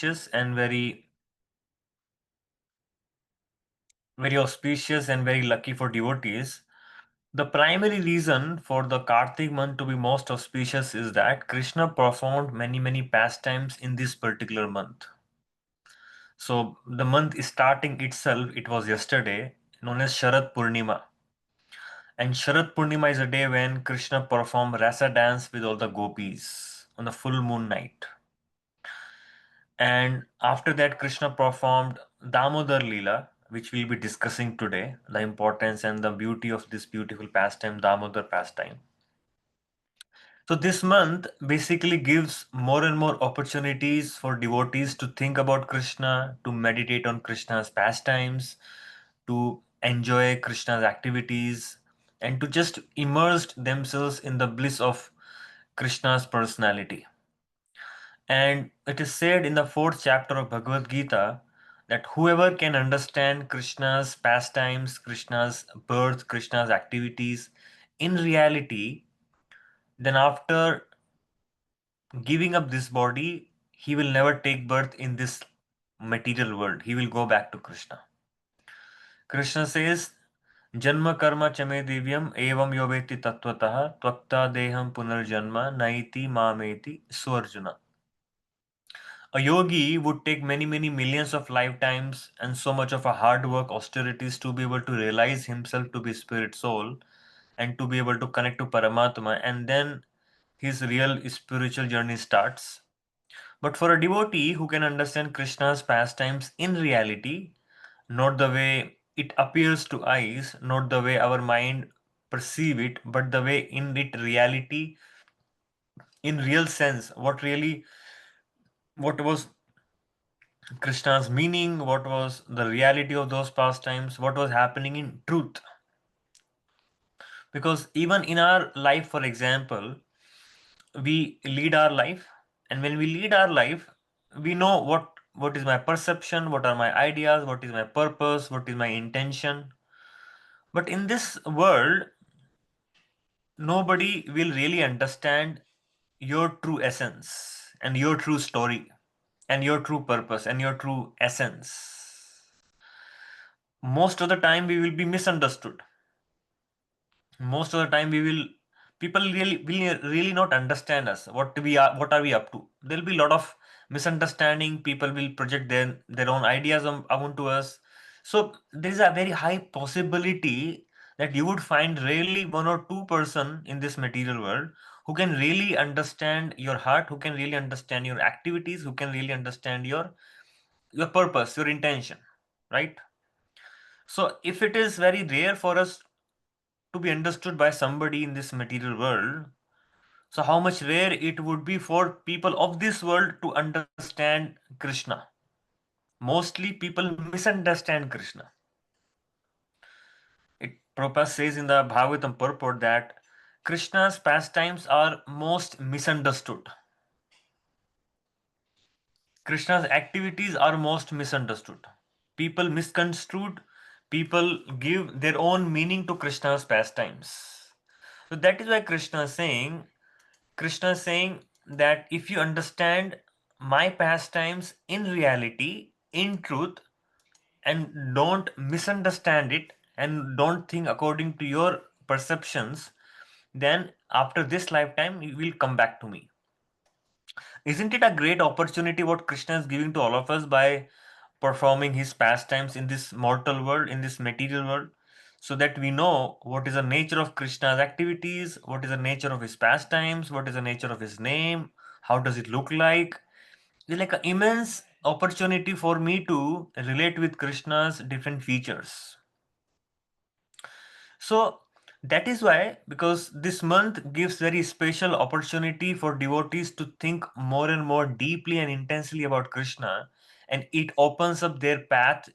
auspicious and very auspicious and very lucky for devotees. The primary reason for the Kartik month to be most auspicious is that Krishna performed many pastimes in this particular month. So the month is starting itself, it was yesterday, known as Sharad Purnima. And Sharad Purnima is a day when Krishna performed rasa dance with all the gopis on a full moon night. And after that, Krishna performed Damodar Leela, which we'll be discussing today, the importance and the beauty of this beautiful pastime, Damodar pastime. So this month basically gives more and more opportunities for devotees to think about Krishna, to meditate on Krishna's pastimes, to enjoy Krishna's activities, and to just immerse themselves in the bliss of Krishna's personality. And it is said in the fourth chapter of Bhagavad Gita that whoever can understand Krishna's pastimes, Krishna's birth, Krishna's activities in reality, then after giving up this body, he will never take birth in this material world. He will go back to Krishna. Krishna says, Janma karma chame divyam evam yoveti tattvataha tvakta deham punarjanma naiti mameti suarjuna. A yogi would take many millions of lifetimes and so much of a hard work, austerities to be able to realize himself to be spirit soul and to be able to connect to Paramatma, and then his real spiritual journey starts. But for a devotee who can understand Krishna's pastimes in reality, not the way it appears to eyes, not the way our mind perceive it, but the way in it reality, in real sense, what was Krishna's meaning, what was the reality of those pastimes, what was happening in truth. Because even in our life, for example, we lead our life, and when we lead our life, we know what is my perception, what are my ideas, what is my purpose, what is my intention. But in this world, nobody will really understand your true essence and your true story and your true purpose and your true essence. Most of the time we will be misunderstood. Most of the time we will people really not understand us, what are we up to. There'll be a lot of misunderstanding. People will project their own ideas onto us. So there is a very high possibility that you would find really one or two person in this material world who can really understand your heart, who can really understand your activities, who can really understand your purpose, your intention, right? So if it is very rare for us to be understood by somebody in this material world, so how much rare it would be for people of this world to understand Krishna. Mostly people misunderstand Krishna. Prabhupada says in the Bhagavatam purport that Krishna's pastimes are most misunderstood. Krishna's activities are most misunderstood. People misconstrued, people give their own meaning to Krishna's pastimes. So that is why Krishna is saying that if you understand my pastimes in reality, in truth, and don't misunderstand it and don't think according to your perceptions, then after this lifetime you will come back to me. Isn't it a great opportunity what Krishna is giving to all of us by performing his pastimes in this mortal world, in this material world, so that we know what is the nature of Krishna's activities, what is the nature of his pastimes, what is the nature of his name, how does it look like. It's like an immense opportunity for me to relate with Krishna's different features. So that is why, because this month gives very special opportunity for devotees to think more and more deeply and intensely about Krishna, and it opens up their path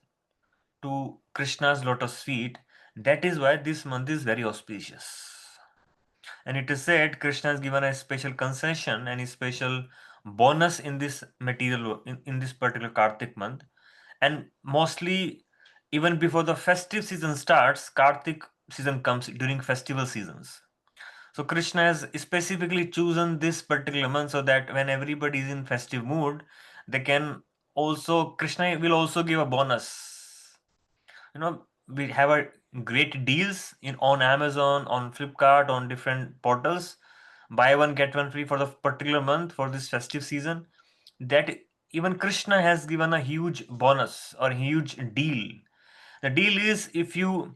to Krishna's lotus feet. That is why this month is very auspicious. And it is said Krishna has given a special concession and a special bonus in this material in this particular Kartik month. And mostly even before the festive season starts, Kartik season comes during festival seasons. So Krishna has specifically chosen this particular month so that when everybody is in festive mood, they can also Krishna will also give a bonus. We have a great deals in on Amazon, on Flipkart, on different portals. Buy one get one free for the particular month for this festive season. That even Krishna has given a huge bonus or huge deal. The deal is if you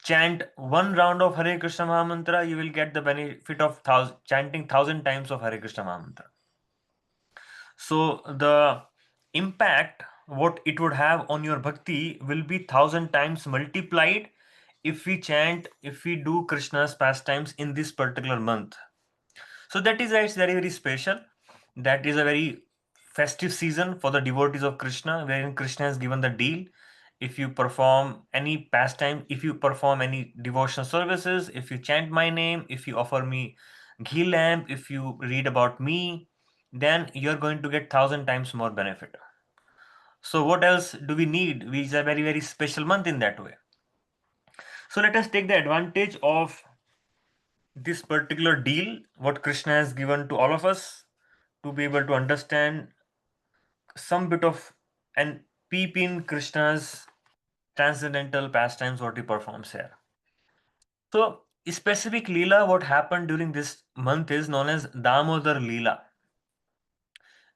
chant one round of Hare Krishna Mahamantra, you will get the benefit of chanting 1,000 times of Hare Krishna Mahamantra. So the impact what it would have on your bhakti will be 1,000 times multiplied if we do Krishna's pastimes in this particular month. So that is why it's very, very special. That is a very festive season for the devotees of Krishna, wherein Krishna has given the deal. If you perform any pastime, if you perform any devotional services, if you chant my name, if you offer me ghee lamp, if you read about me, then you're going to get 1,000 times more benefit. So what else do we need? We is a very, very special month in that way. So let us take the advantage of this particular deal, what Krishna has given to all of us, to be able to understand some bit of and peep in Krishna's transcendental pastimes, what he performs here. So, specific Leela, what happened during this month is known as Damodar Leela.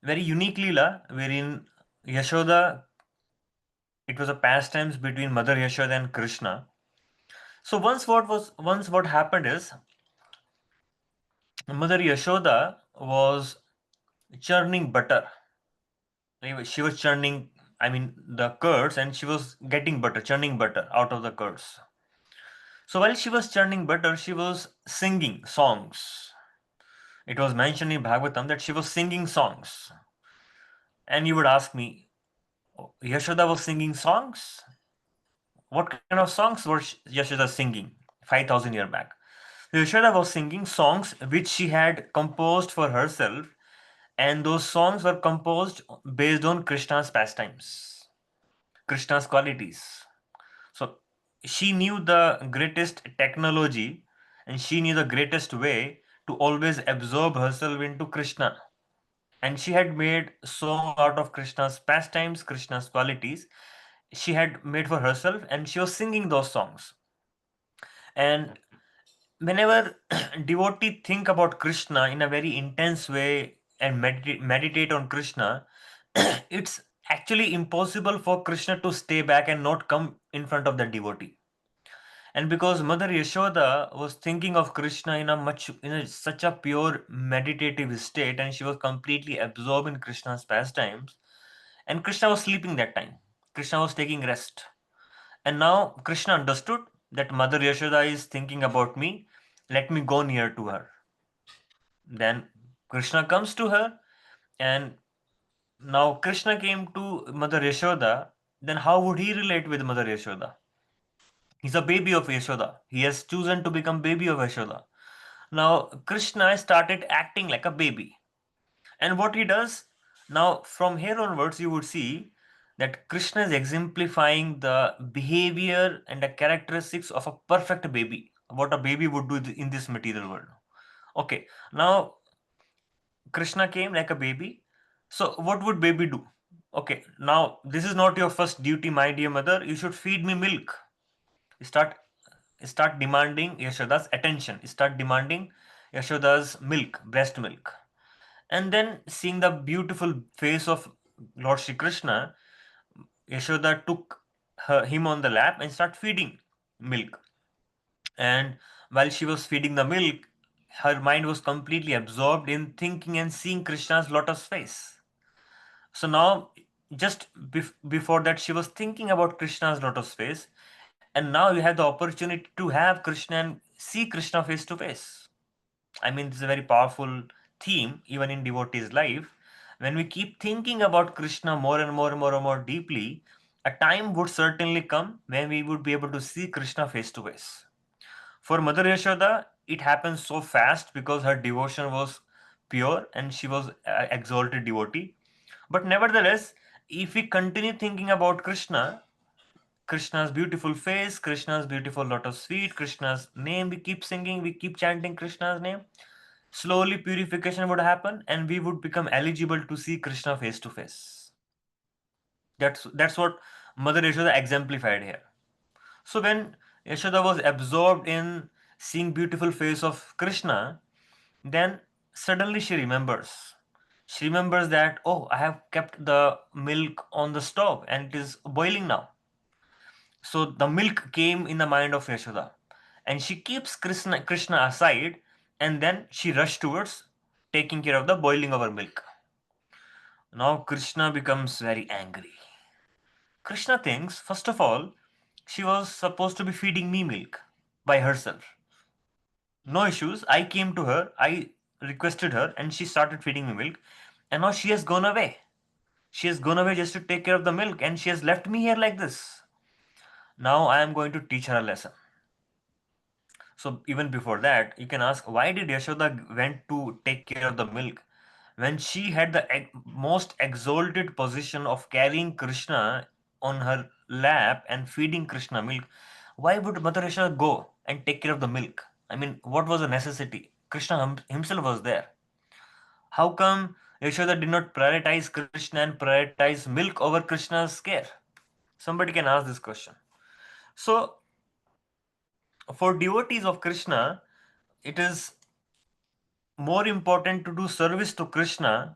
Very unique Leela, wherein Yashoda, it was a pastimes between Mother Yashoda and Krishna. So once what happened is Mother Yashoda was churning butter. Anyway, she was churning, I mean, the curds, and she was getting butter, churning butter out of the curds. So while she was churning butter, she was singing songs. It was mentioned in Bhagavatam that she was singing songs. And you would ask me, "Oh, Yashoda was singing songs? What kind of songs was Yashoda singing 5,000 years back?" Yashoda was singing songs which she had composed for herself, and those songs were composed based on Krishna's pastimes, Krishna's qualities. So she knew the greatest technology and she knew the greatest way to always absorb herself into Krishna. And she had made song out of Krishna's pastimes, Krishna's qualities. She had made for herself and she was singing those songs. And whenever devotee think about Krishna in a very intense way and meditate on Krishna, it's actually impossible for Krishna to stay back and not come in front of the devotee. And because Mother Yashoda was thinking of Krishna such a pure meditative state, and she was completely absorbed in Krishna's pastimes, and Krishna was sleeping that time. Krishna was taking rest. And now Krishna understood that Mother Yashoda is thinking about me. Let me go near to her. Then Krishna comes to her, and now Krishna came to Mother Yashoda. Then how would he relate with Mother Yashoda? He's a baby of Yashoda. He has chosen to become baby of Yashoda. Now Krishna started acting like a baby. And what he does, now from here onwards, you would see that Krishna is exemplifying the behavior and the characteristics of a perfect baby. What a baby would do in this material world. Okay, now Krishna came like a baby. So what would baby do? Okay, now this is not your first duty, my dear mother. You should feed me milk. Start start demanding Yashoda's attention. Start demanding Yashoda's milk, breast milk. And then seeing the beautiful face of Lord Shri Krishna, Yashoda took him on the lap and started feeding milk. And while she was feeding the milk, her mind was completely absorbed in thinking and seeing Krishna's lotus face. So now, just before that, she was thinking about Krishna's lotus face, and now you have the opportunity to have Krishna and see Krishna face to face. I mean, this is a very powerful theme, even in devotees' life. When we keep thinking about Krishna more and more and more and more deeply, a time would certainly come when we would be able to see Krishna face to face. For Mother Yashoda, it happened so fast because her devotion was pure and she was an exalted devotee. But nevertheless, if we continue thinking about Krishna, Krishna's beautiful face, Krishna's beautiful lotus feet, Krishna's name, we keep singing, we keep chanting Krishna's name, slowly purification would happen and we would become eligible to see Krishna face to face. That's what Mother Yashoda exemplified here. So when Yashoda was absorbed in seeing beautiful face of Krishna, then suddenly she remembers. She remembers that, oh, I have kept the milk on the stove and it is boiling now. So the milk came in the mind of Yashoda, and she keeps Krishna aside, and then she rushed towards taking care of the boiling of her milk. Now Krishna becomes very angry. Krishna thinks, first of all, she was supposed to be feeding me milk by herself. No issues. I came to her, I requested her, and she started feeding me milk. And now she has gone away. She has gone away just to take care of the milk, and she has left me here like this. Now I am going to teach her a lesson. So even before that, you can ask, why did Yashoda went to take care of the milk when she had the most exalted position of carrying Krishna on her lap and feeding Krishna milk? Why would Mother Yashoda go and take care of the milk? I mean, what was the necessity? Krishna himself was there. How come Yashoda did not prioritize Krishna and prioritize milk over Krishna's care? Somebody can ask this question. So, for devotees of Krishna, it is more important to do service to Krishna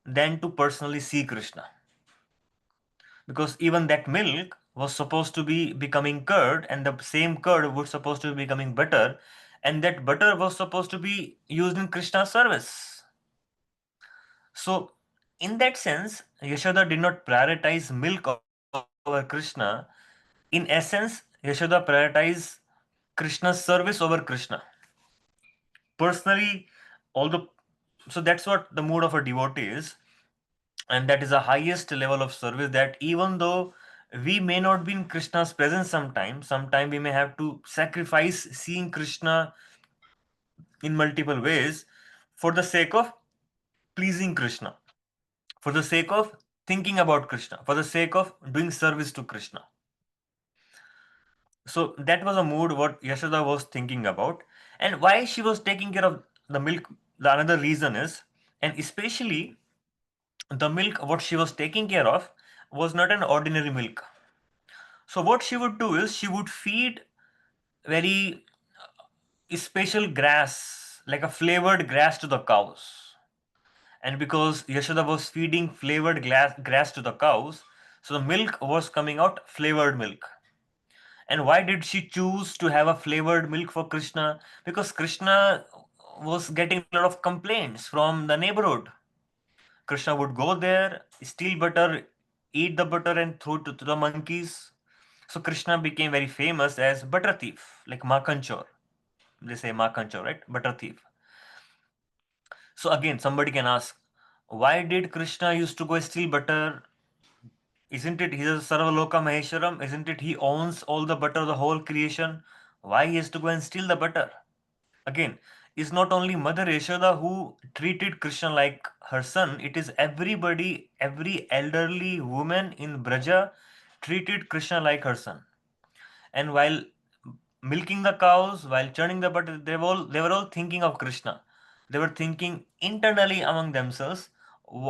than to personally see Krishna. Because even that milk was supposed to be becoming curd, and the same curd was supposed to be becoming butter, and that butter was supposed to be used in Krishna's service. So, in that sense, Yashoda did not prioritize milk over Krishna. In essence, Yashoda prioritized Krishna's service over Krishna. Personally, although, so that's what the mood of a devotee is, and that is the highest level of service, that even though we may not be in Krishna's presence sometime we may have to sacrifice seeing Krishna in multiple ways for the sake of pleasing Krishna, for the sake of thinking about Krishna, for the sake of doing service to Krishna. So that was a mood what Yashoda was thinking about, and why she was taking care of the milk. The another reason is, and especially the milk what she was taking care of was not an ordinary milk. So what she would do is she would feed very special grass, like a flavored grass to the cows. And because Yashoda was feeding flavored grass to the cows, so the milk was coming out flavored milk. And why did she choose to have a flavored milk for Krishna? Because Krishna was getting a lot of complaints from the neighborhood. Krishna would go there, steal butter, eat the butter, and throw it to the monkeys. So Krishna became very famous as butter thief, like Makanchor. They say Makanchor, right? Butter thief. So again, somebody can ask, why did Krishna used to go steal butter? Isn't it he's a Sarvaloka Maheshwaram? Isn't it he owns all the butter, the whole creation? Why he has to go and steal the butter? Again, it's not only Mother Yashoda who treated Krishna like her son, it is everybody, every elderly woman in Braja treated Krishna like her son. And while milking the cows, while churning the butter, they were all thinking of Krishna. They were thinking internally among themselves,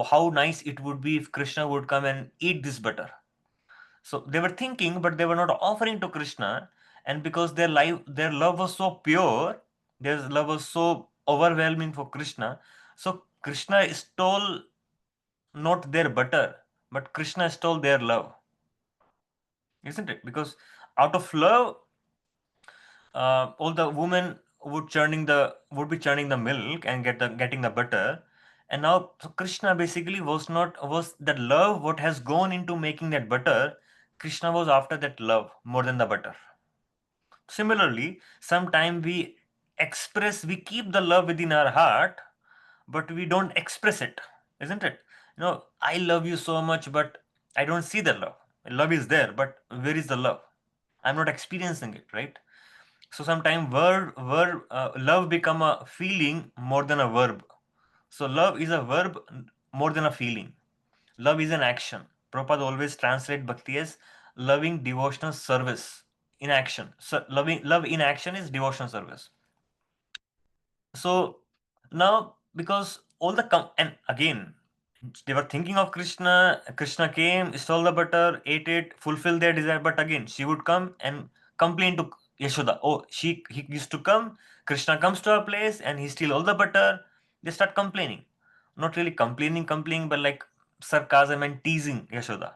how nice it would be if Krishna would come and eat this butter. So they were thinking, but they were not offering to Krishna. And because their love was so pure, their love was so overwhelming for Krishna. So Krishna stole not their butter, but Krishna stole their love, isn't it? Because out of love, all the women would be churning the milk and getting the butter. And now, so Krishna basically was that love what has gone into making that butter. Krishna was after that love more than the butter. Similarly, sometimes we keep the love within our heart, but we don't express it, isn't it? I love you so much, but I don't see the love. Love is there, but where is the love? I'm not experiencing it, right? So sometimes love become a feeling more than a verb. So love is a verb more than a feeling. Love is an action. Prabhupada always translate bhakti as loving devotional service in action. So love in action is devotional service. So now, because all the and again, They were thinking of Krishna. Krishna came, stole the butter, ate it, fulfilled their desire. But again, she would come and complain to Yashoda. Oh, he used to come. Krishna comes to our place and he steal all the butter. They start complaining. Not really complaining, but like sarcasm and teasing Yashoda.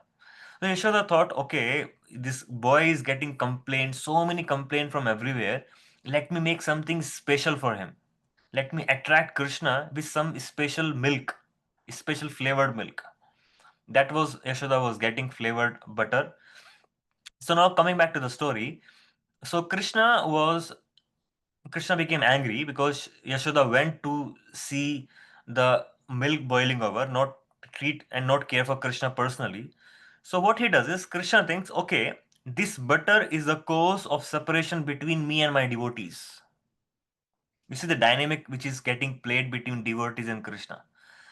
So Yashoda thought, okay, this boy is getting complaints, so many complaints from everywhere. Let me make something special for him. Let me attract Krishna with some special milk, special flavored milk. That was Yashoda was getting flavored butter. So now coming back to the story, so Krishna became angry because Yashoda went to see the milk boiling over, not treat and not care for Krishna personally. So what he does is Krishna thinks, okay, this butter is the cause of separation between me and my devotees. You see the dynamic which is getting played between devotees and Krishna.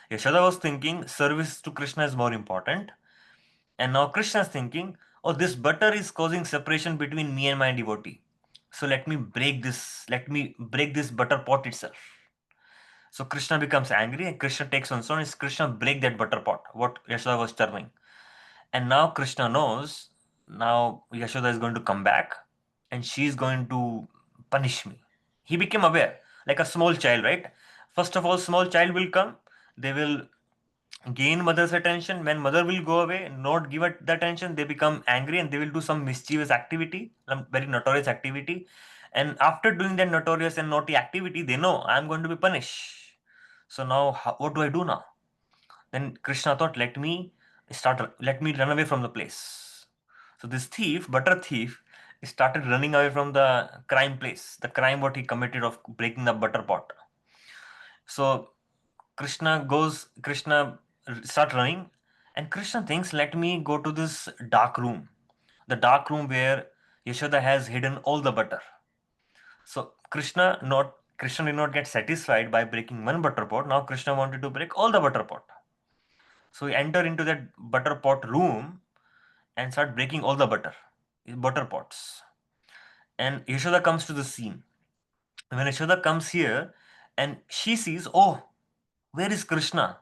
Yashoda was thinking service to Krishna is more important. And now Krishna is thinking, oh, this butter is causing separation between me and my devotee. So let me break this butter pot itself. So Krishna becomes angry and Krishna takes on son is Krishna break that butter pot, what Yashoda was turning. And now Krishna knows now Yashoda is going to come back and she is going to punish me. He became aware, like a small child, right? First of all, small child will come, they will gain mother's attention. When mother will go away, not give it the attention, they become angry and they will do some mischievous activity, some very notorious activity. And after doing that notorious and naughty activity, they know I'm going to be punished. So now, what do I do now? Then Krishna thought, let me run away from the place. So this thief, butter thief, started running away from the crime place, the crime what he committed of breaking the butter pot. So Krishna start running, and Krishna thinks, let me go to this dark room, the dark room where Yashoda has hidden all the butter. So Krishna did not get satisfied by breaking one butter pot. Now Krishna wanted to break all the butter pot. So he enter into that butter pot room and start breaking all the butter pots. And Yashoda comes to the scene. When Yashoda comes here, and she sees, oh, where is Krishna?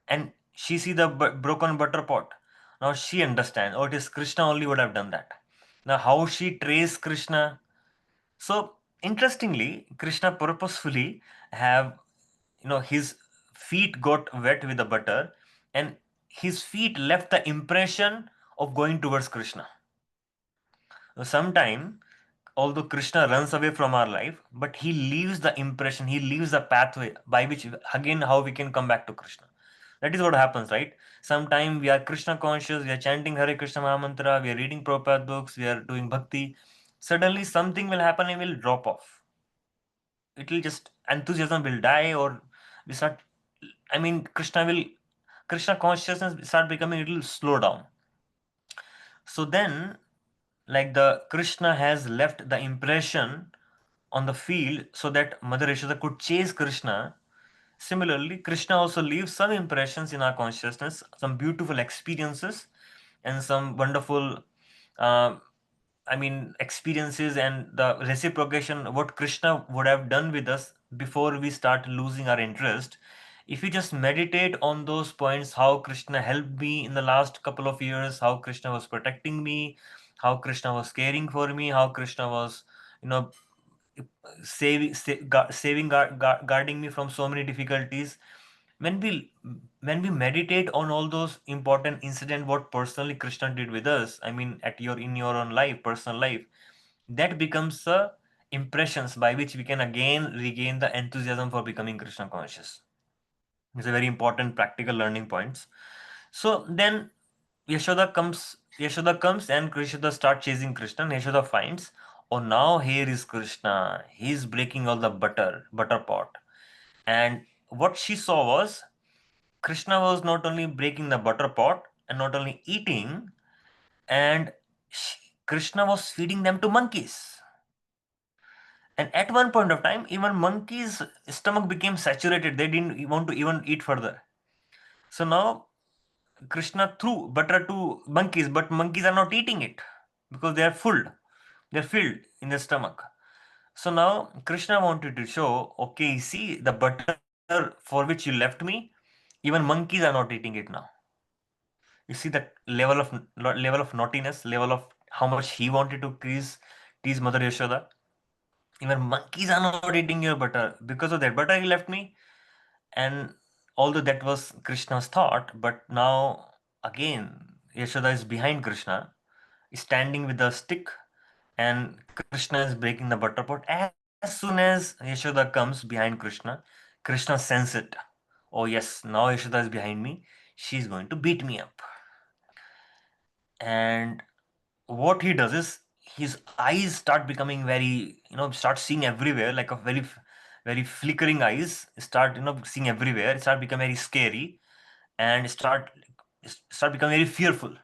And she see the broken butter pot. Now she understands, oh, it is Krishna only would have done that. Now how she trace Krishna? So interestingly, Krishna purposefully have, his feet got wet with the butter, and his feet left the impression of going towards Krishna. Sometime, although Krishna runs away from our life, but he leaves the impression, he leaves the pathway by which, again, how we can come back to Krishna. That is what happens, right? Sometime we are Krishna conscious, we are chanting Hare Krishna Mahamantra, we are reading Prabhupada books, we are doing bhakti. Suddenly something will happen and will drop off. It will just, enthusiasm will die, or we start, Krishna consciousness start becoming a little slow down. So then, like the Krishna has left the impression on the field so that Mother Yashoda could chase Krishna. Similarly, Krishna also leaves some impressions in our consciousness, some beautiful experiences, and some wonderful, uh, experiences and the reciprocation, what Krishna would have done with us before we start losing our interest. If we just meditate on those points, how Krishna helped me in the last couple of years, how Krishna was protecting me, how Krishna was caring for me, how Krishna was, you know, guarding me from so many difficulties. When we meditate on all those important incident what personally Krishna did with us, at your in your own life, personal life, that becomes the impressions by which we can again regain the enthusiasm for becoming Krishna conscious. It's a very important practical learning points. So then Yashoda comes and Krishna start chasing Krishna, and Yashoda finds, oh, now here is Krishna. He's breaking all the butter pot. And what she saw was Krishna was not only breaking the butter pot and not only eating, and Krishna was feeding them to monkeys. And at one point of time, even monkeys' stomach became saturated. They didn't want to even eat further. So now Krishna threw butter to monkeys, but monkeys are not eating it because they are full. They're filled in their stomach. So now Krishna wanted to show, okay, see the butter for which you left me, Even monkeys are not eating it now. You see that level of naughtiness, level of how much he wanted to tease Mother Yashoda. Even monkeys are not eating your butter. Because of that butter, he left me. And although that was Krishna's thought, but now again, Yashoda is behind Krishna, standing with a stick, and Krishna is breaking the butter pot. As soon as Yashoda comes behind Krishna senses it. Oh yes, now Yashoda is behind me. She's going to beat me up. And what he does is his eyes start becoming very, start seeing everywhere, like a very flickering eyes start, seeing everywhere, start become very scary, and start becoming very fearful,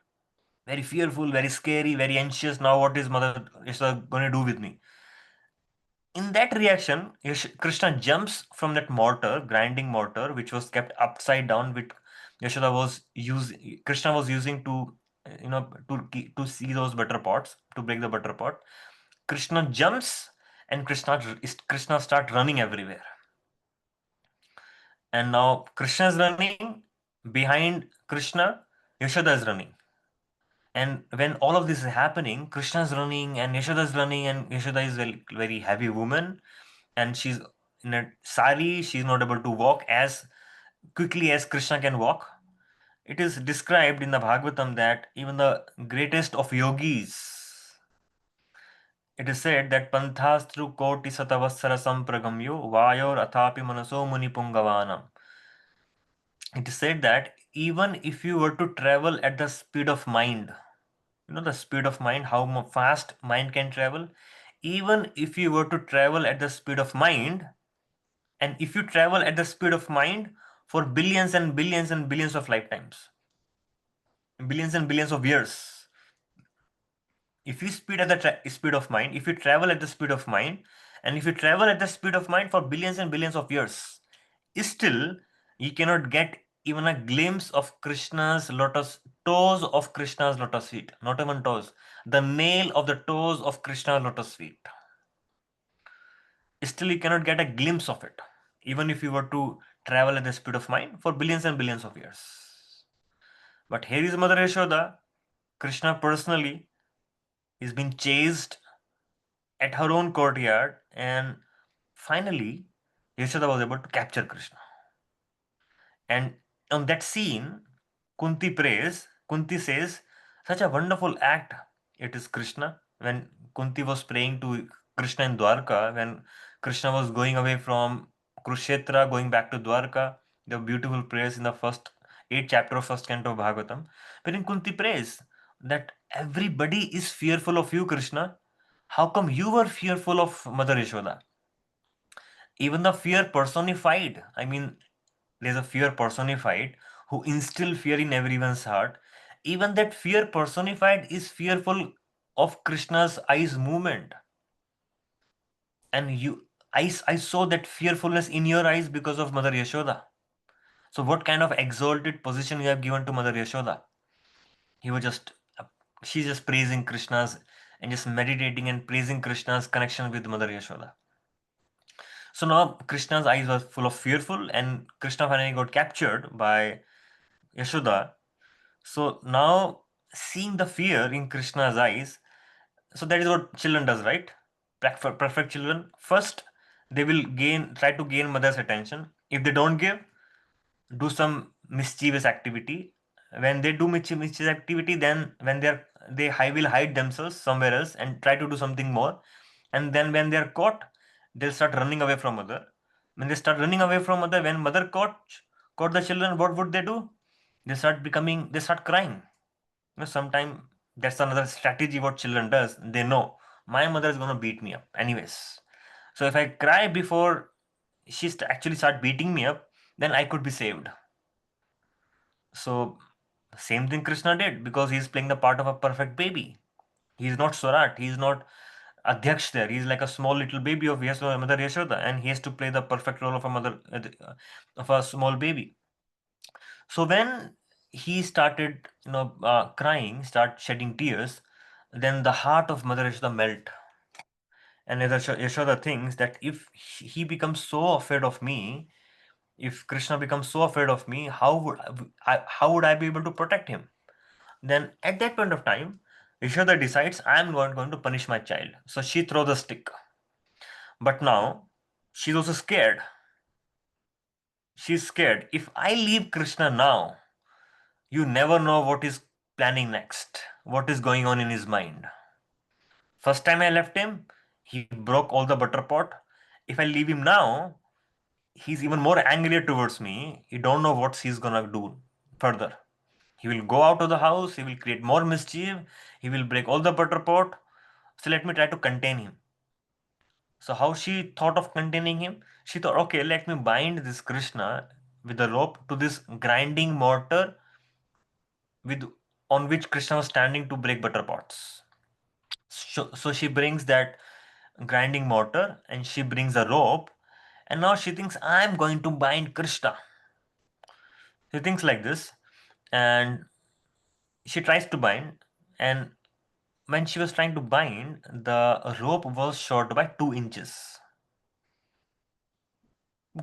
very scary, very anxious. Now what is Mother Yashoda going to do with me? In that reaction, Krishna jumps from that mortar, grinding mortar, which was kept upside down, which Krishna was using to, to see those butter pots, to break the butter pot. Krishna jumps, and Krishna start running everywhere. And now Krishna is running behind Krishna. Yashoda is running. And when all of this is happening, Krishna is running and Yashoda is running, and Yashoda is very, very heavy woman, and she's in a sari. She's not able to walk as quickly as Krishna can walk. It is described in the Bhagavatam that even the greatest of yogis, it is said that panthastru koti satavassara sampragamyo vayor athapi manaso muni pungavanam. It is said that even if you were to travel at the speed of mind, the speed of mind, how fast mind can travel, even if you were to travel at the speed of mind, and if you travel at the speed of mind for billions and billions and billions of lifetimes, billions and billions of years, if you speed at the speed of mind, if you travel at the speed of mind, and if you travel at the speed of mind for billions and billions of years, still you cannot get even a glimpse of Krishna's lotus, toes of Krishna's lotus feet, not even toes, the nail of the toes of Krishna's lotus feet. Still you cannot get a glimpse of it, even if you were to travel at the speed of mind for billions and billions of years. But here is Mother Yashoda. Krishna personally is being chased at her own courtyard, and finally Yashoda was able to capture Krishna. And on that scene, Kunti says, such a wonderful act it is, Krishna. When Kunti was praying to Krishna in Dwarka, when Krishna was going away from Kurukshetra, going back to Dwarka, the beautiful prayers in the first 8 chapter of first canto of Bhagavatam, wherein Kunti prays that everybody is fearful of you, Krishna. How come you were fearful of Mother Yashoda? Even the fear personified, I mean, there's a fear personified who instill fear in everyone's heart. Even that fear personified is fearful of Krishna's eyes movement. And I saw that fearfulness in your eyes because of Mother Yashoda. So what kind of exalted position you have given to Mother Yashoda? He was just, she's just praising Krishna's and just meditating and praising Krishna's connection with Mother Yashoda. So now Krishna's eyes were full of fearful, and Krishna finally got captured by Yashoda. So now seeing the fear in Krishna's eyes, so that is what children does, right? Perfect children. First, they will try to gain mother's attention. If they don't give, do some mischievous activity. When they do mischievous activity, then when will hide themselves somewhere else and try to do something more. And then when they are caught, they'll start running away from mother. When they start running away from mother, when mother caught the children, what would they do? They start crying. Sometime that's another strategy what children does. They know my mother is gonna beat me up anyways. So if I cry before actually start beating me up, then I could be saved. So same thing Krishna did, because he's playing the part of a perfect baby. He's not Swarat. He's not Adhyaksh there. He's like a small little baby of Mother Yashoda, and he has to play the perfect role of a mother of a small baby. So when he started, crying, start shedding tears, then the heart of Mother Yashoda melt. And Yashoda thinks that if he becomes so afraid of me, If Krishna becomes so afraid of me, how would I be able to protect him? Then at that point of time, Yashoda decides I am not going to punish my child. So she throws the stick. But now she's also scared. She's scared. If I leave Krishna now, you never know what is planning next, what is going on in his mind. First time I left him, he broke all the butter pot. If I leave him now, he's even more angrier towards me. You don't know what he's gonna do further. He will go out of the house, he will create more mischief, he will break all the butter pot. So let me try to contain him. So how she thought of containing him? She thought, okay, let me bind this Krishna with a rope to this grinding mortar with on which Krishna was standing to break butter pots. So she brings that grinding mortar and she brings a rope, and now she thinks I'm going to bind Krishna. She thinks like this, and she tries to bind. And when she was trying to bind, the rope was short by 2 inches.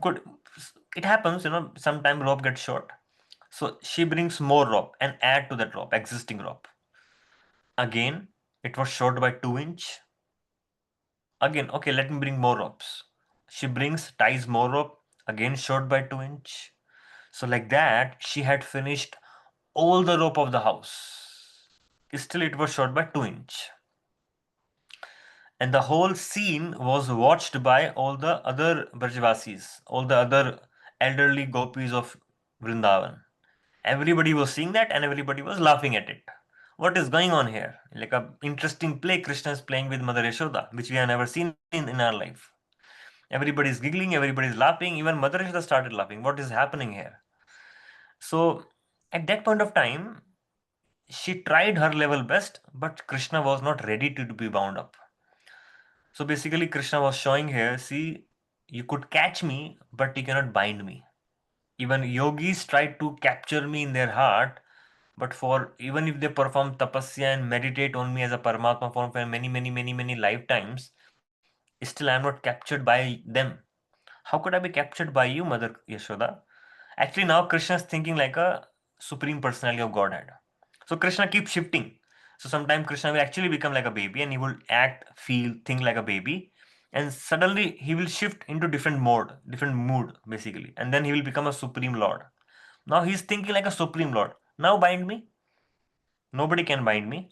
Good, it happens, sometime rope gets short. So she brings more rope and add to that rope, existing rope. Again, it was short by 2 inch. Again, okay, let me bring more ropes. She brings, ties more rope, again short by 2 inch. So like that, she had finished all the rope of the house. Still, it was short by 2 inch. And the whole scene was watched by all the other Brajvasis, all the other elderly gopis of Vrindavan. Everybody was seeing that and everybody was laughing at it. What is going on here? Like a interesting play Krishna is playing with Mother Yashoda, which we have never seen in our life. Everybody is giggling, everybody is laughing, even Mother Yashoda started laughing. What is happening here? So at that point of time, she tried her level best, but Krishna was not ready to be bound up. So basically, Krishna was showing here, see, you could catch me, but you cannot bind me. Even yogis tried to capture me in their heart, but for even if they perform tapasya and meditate on me as a Paramatma form for many, many, many, many lifetimes, still I am not captured by them. How could I be captured by you, Mother Yashoda? Actually, now Krishna is thinking like a supreme personality of Godhead. So Krishna keeps shifting. So sometimes Krishna will actually become like a baby and he will act, feel, think like a baby. And suddenly he will shift into different mood, basically. And then he will become a supreme lord. Now he's thinking like a supreme lord. Now bind me. Nobody can bind me.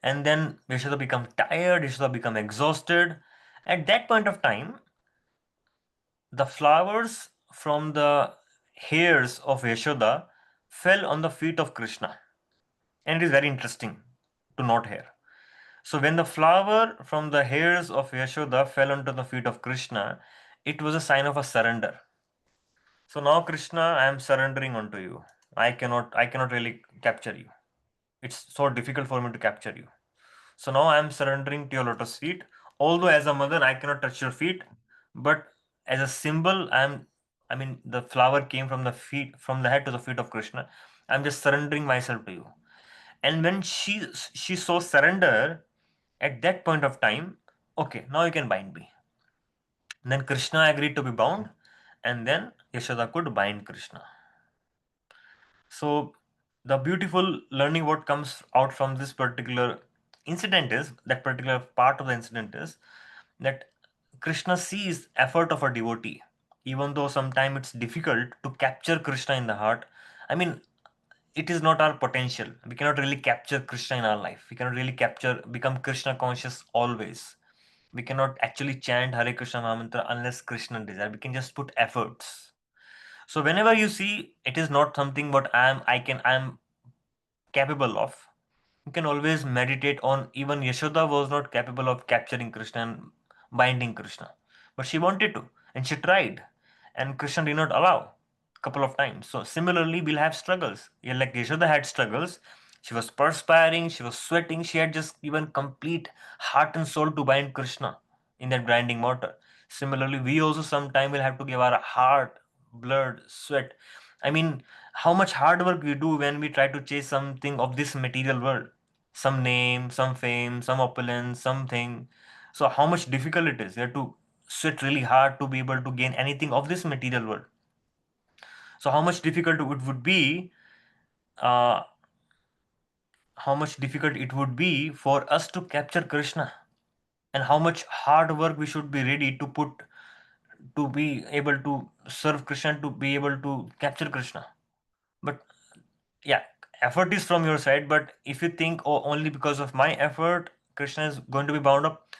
And then Yashoda become tired, Yashoda become exhausted. At that point of time, the flowers from the hairs of Yashoda fell on the feet of Krishna. And it is very interesting to note here. So when the flower from the hairs of Yashoda fell onto the feet of Krishna, it was a sign of a surrender. So now Krishna, I am surrendering unto you. I cannot really capture you. It's so difficult for me to capture you. So now I am surrendering to your lotus feet. Although as a mother I cannot touch your feet, but as a symbol, I mean the flower came from the feet, from the head to the feet of Krishna. I'm just surrendering myself to you. And when she saw surrender, at that point of time, okay, now you can bind me. Then Krishna agreed to be bound, and then Yashoda could bind Krishna. So the beautiful learning what comes out from this particular incident is that particular part of the incident is that Krishna sees effort of a devotee, even though sometimes it's difficult to capture Krishna in the heart. I mean, it is not our potential. We cannot really capture Krishna in our life. We cannot really become Krishna conscious always. We cannot actually chant Hare Krishna Mahamantra unless Krishna desire. We can just put efforts. So whenever you see it is not something what I am capable of, you can always meditate on. Even Yashoda was not capable of capturing Krishna and binding Krishna, but she wanted to and she tried, and Krishna did not allow couple of times. So similarly, we'll have struggles. Yeah, like Yashoda had struggles. She was perspiring, she was sweating, she had just given complete heart and soul to bind Krishna in that grinding mortar. Similarly, we also sometime will have to give our heart, blood, sweat. I mean, how much hard work we do when we try to chase something of this material world. Some name, some fame, some opulence, something. So how much difficult it is. You have to sweat really hard to be able to gain anything of this material world. So how much difficult it would be, uh, how much difficult it would be for us to capture Krishna, and how much hard work we should be ready to put to be able to serve Krishna, to be able to capture Krishna. But yeah, effort is from your side. But if you think, oh, only because of my effort, Krishna is going to be bound up,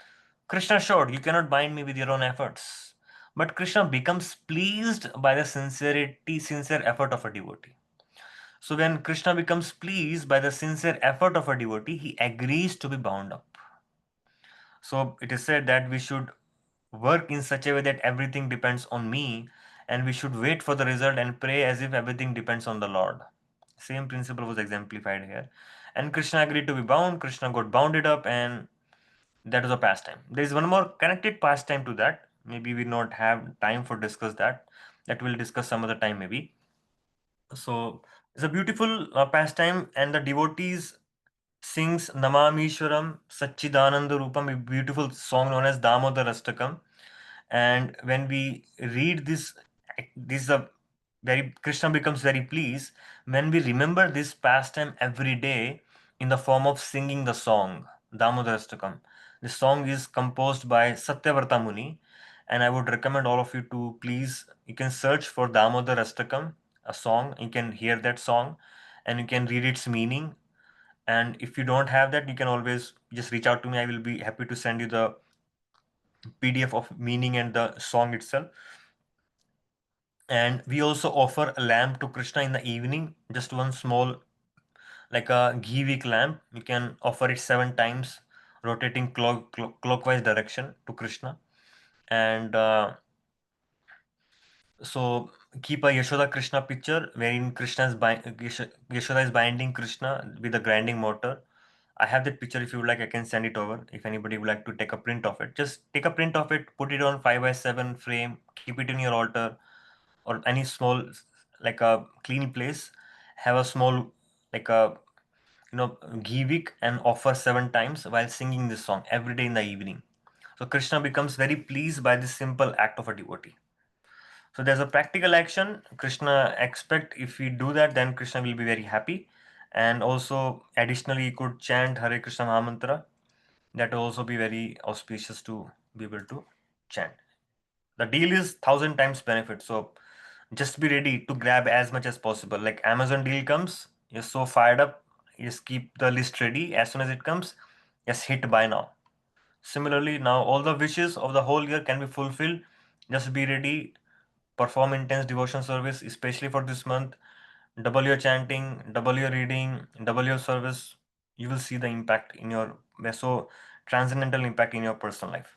Krishna showed you cannot bind me with your own efforts. But Krishna becomes pleased by the sincere effort of a devotee. So when Krishna becomes pleased by the sincere effort of a devotee, he agrees to be bound up. So it is said that we should work in such a way that everything depends on me, and we should wait for the result and pray as if everything depends on the Lord. Same principle was exemplified here. And Krishna agreed to be bound, Krishna got bounded up, and that was a pastime. There is one more connected pastime to that. Maybe we not have time for discuss that. That we'll discuss some other time maybe. So it's a beautiful pastime, and the devotees sings Namamishwaram Satchidananda Rupam, a beautiful song known as Damodar Astakam. And when we read this is a very Krishna becomes very pleased when we remember this pastime every day in the form of singing the song Damodar Astakam. The song is composed by Satyavarta Muni, and I would recommend all of you to please, you can search for Damodar Astakam, a song. You can hear that song and you can read its meaning. And if you don't have that, you can always just reach out to me. I will be happy to send you the PDF of meaning and the song itself. And we also offer a lamp to Krishna in the evening, just one small, like a ghee wick lamp. You can offer it 7 times, rotating clockwise direction to Krishna. And so keep a Yashoda Krishna picture wherein Yashoda is binding Krishna with a grinding mortar. I have that picture. If you would like, I can send it over. If anybody would like to take a print of it, just take a print of it, put it on 5 by 7 frame, keep it in your altar or any small, like a clean place. Have a small, like a ghee wick, and offer 7 times while singing this song every day in the evening. So Krishna becomes very pleased by this simple act of a devotee. So there's a practical action. Krishna expect if we do that, then Krishna will be very happy. And also additionally, you could chant Hare Krishna Mahamantra. That will also be very auspicious to be able to chant. The deal is 1,000 times benefit. So just be ready to grab as much as possible. Like Amazon deal comes, you're so fired up, just keep the list ready. As soon as it comes, just hit buy now. Similarly, now all the wishes of the whole year can be fulfilled. Just be ready, perform intense devotion service, especially for this month. Double your chanting, double your reading, double your service. You will see the impact in your, so transcendental impact in your personal life.